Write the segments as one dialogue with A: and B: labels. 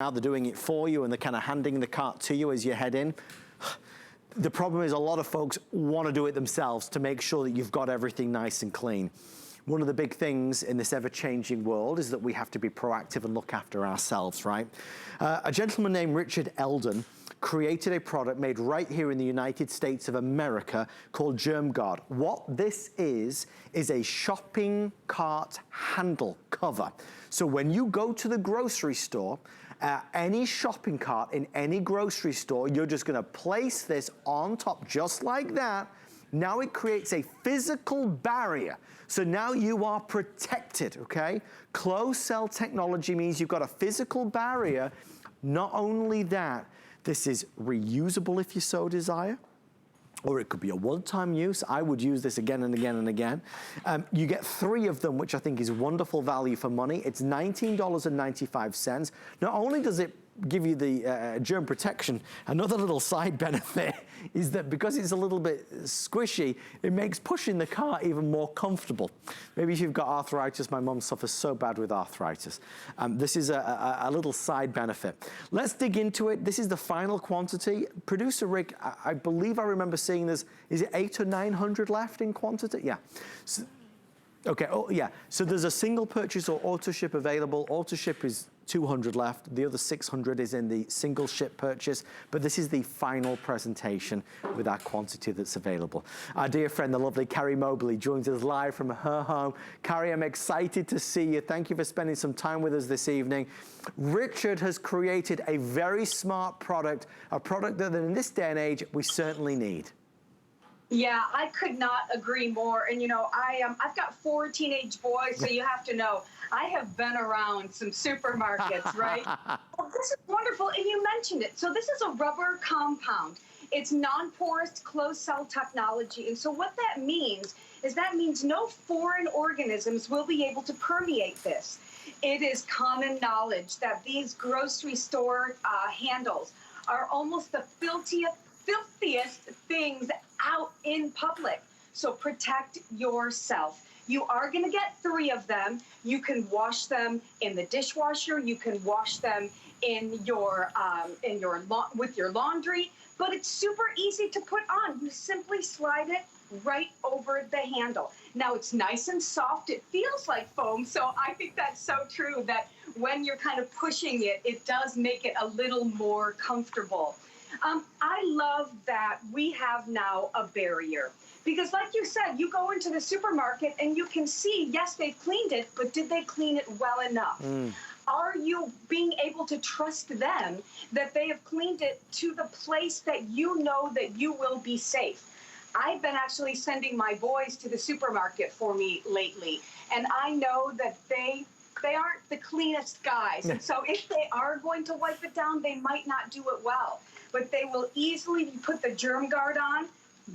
A: Now they're doing it for you and they're kind of handing the cart to you as you head in. The problem is a lot of folks want to do it themselves to make sure that you've got everything nice and clean. One of the big things in this ever-changing world is that we have to be proactive and look after ourselves, right? A gentleman named Richard Eldon created a product made right here in the United States of America called Germ Guard. What this is a shopping cart handle cover. So when you go to the grocery store, any shopping cart in any grocery store, you're just gonna place this on top just like that. Now it creates a physical barrier. So now you are protected, okay? Closed cell technology means you've got a physical barrier. Not only that, this is reusable if you so desire, or it could be a one-time use. I would use this again and again and again. You get 3 of them, which I think is wonderful value for money. It's $19.95. Not only does it give you the germ protection, another little side benefit is that because it's a little bit squishy, it makes pushing the cart even more comfortable. Maybe if you've got arthritis, my mom suffers so bad with arthritis. This is a little side benefit. Let's dig into it. This is the final quantity. Producer Rick, I believe I remember seeing this, is it 800 or 900 left in quantity? Yeah. So, okay, oh yeah. So there's a single purchase or auto ship available. Auto ship is 200 left. The other 600 is in the single ship purchase, but this is the final presentation with our quantity that's available. Our dear friend, the lovely Carrie Mobley, joins us live from her home. Carrie, I'm excited to see you. Thank you for spending some time with us this evening. Richard has created a very smart product, a product that in this day and age, we certainly need.
B: Yeah, I could not agree more. And you know, I've got 4 teenage boys, so you have to know, I have been around some supermarkets, right? Well, this is wonderful, and you mentioned it. So this is a rubber compound. It's non-porous closed cell technology. And so what that means is no foreign organisms will be able to permeate this. It is common knowledge that these grocery store handles are almost the filthiest things out in public. So protect yourself. You are going to get 3 of them. You can wash them in the dishwasher. You can wash them in your with your laundry. But it's super easy to put on. You simply slide it right over the handle. Now it's nice and soft. It feels like foam. So I think that's so true that when you're kind of pushing it, it does make it a little more comfortable. I love that we have now a barrier. Because like you said, you go into the supermarket and you can see, yes, they've cleaned it, but did they clean it well enough? Are you being able to trust them that they have cleaned it to the place that you know that you will be safe? I've been actually sending my boys to the supermarket for me lately, and I know that they aren't the cleanest guys. And so if they are going to wipe it down, they might not do it well. But they will easily put the Germ Guard on.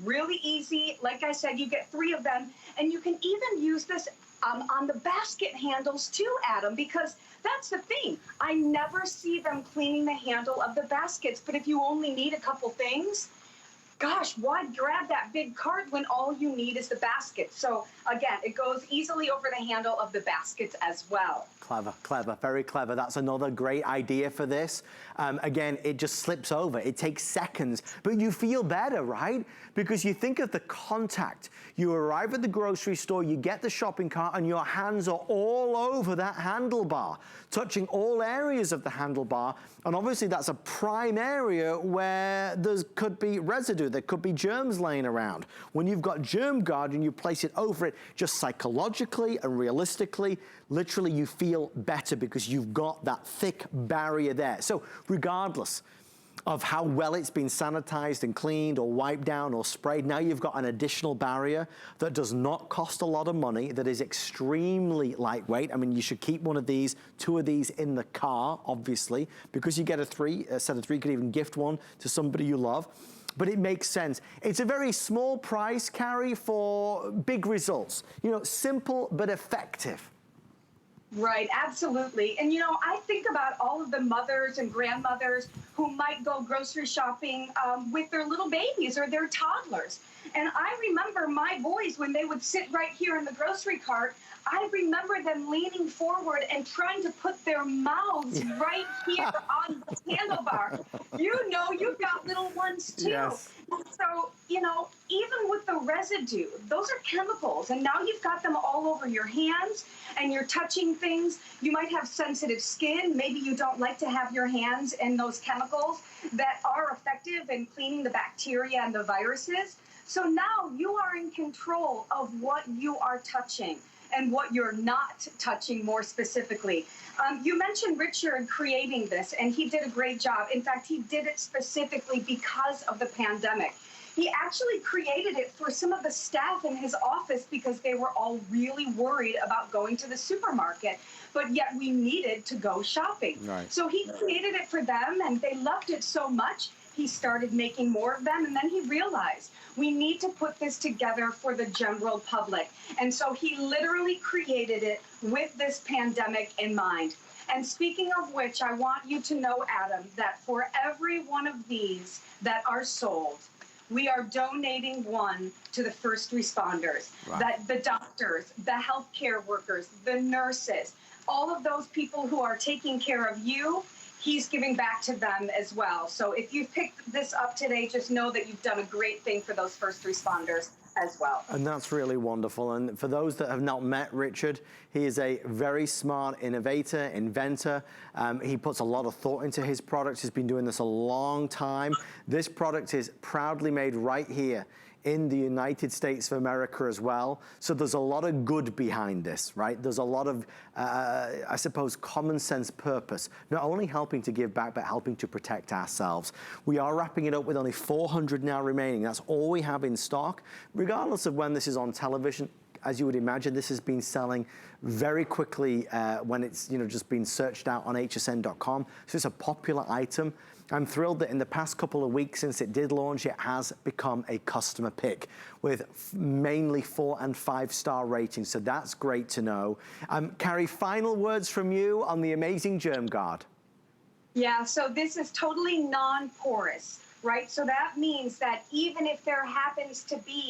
B: Really easy. Like I said, you get 3 of them, and you can even use this on the basket handles too, Adam, because that's the thing. I never see them cleaning the handle of the baskets, but if you only need a couple things, gosh, why grab that big cart when all you need is the basket? So again, it goes easily over the handle of the baskets as well.
A: Clever, clever, very clever. That's another great idea for this. Again, it just slips over. It takes seconds, but you feel better, right? Because you think of the contact. You arrive at the grocery store, you get the shopping cart, and your hands are all over that handlebar, touching all areas of the handlebar. And obviously that's a prime area where there could be residue, there could be germs laying around. When you've got Germ Guard and you place it over it, just psychologically and realistically, literally you feel better because you've got that thick barrier there. So regardless of how well it's been sanitized and cleaned or wiped down or sprayed, now you've got an additional barrier that does not cost a lot of money, that is extremely lightweight. I mean, you should keep 1 of these, 2 of these in the car, obviously, because you get a set of 3, you could even gift 1 to somebody you love. But it makes sense. It's a very small price, Carrie, for big results. You know, simple but effective.
B: Right, absolutely. And you know, I think about all of the mothers and grandmothers who might go grocery shopping with their little babies or their toddlers. And I remember my boys, when they would sit right here in the grocery cart, I remember them leaning forward and trying to put their mouths right here on the handlebar. You know, you've got little ones too.
A: Yes.
B: So, you know, even with the residue, those are chemicals, and now you've got them all over your hands and you're touching things. You might have sensitive skin. Maybe you don't like to have your hands in those chemicals that are effective in cleaning the bacteria and the viruses. So now you are in control of what you are touching and what you're not touching more specifically. You mentioned Richard creating this, and he did a great job. In fact, he did it specifically because of the pandemic. He actually created it for some of the staff in his office because they were all really worried about going to the supermarket, but yet we needed to go shopping.
A: Right.
B: So he created it for them, and they loved it so much, he started making more of them, and then he realized we need to put this together for the general public. And so he literally created it with this pandemic in mind. And speaking of which, I want you to know, Adam, that for every one of these that are sold, we are donating one to the first responders,
A: Wow.
B: that the doctors, the healthcare workers, the nurses, all of those people who are taking care of you, he's giving back to them as well. So if you've picked this up today, just know that you've done a great thing for those first responders as well.
A: And that's really wonderful. And for those that have not met Richard, he is a very smart innovator, inventor. He puts a lot of thought into his products. He's been doing this a long time. This product is proudly made right here in the United States of America as well. So there's a lot of good behind this, right? There's a lot of, I suppose, common sense purpose, not only helping to give back, but helping to protect ourselves. We are wrapping it up with only 400 now remaining. That's all we have in stock. Regardless of when this is on television, as you would imagine, this has been selling very quickly when it's just been searched out on hsn.com. So it's a popular item. I'm thrilled that in the past couple of weeks since it did launch, it has become a customer pick with mainly 4- and 5-star ratings. So that's great to know. Carrie, final words from you on the amazing Germ Guard.
B: Yeah, so this is totally non-porous, right? So that means that even if there happens to be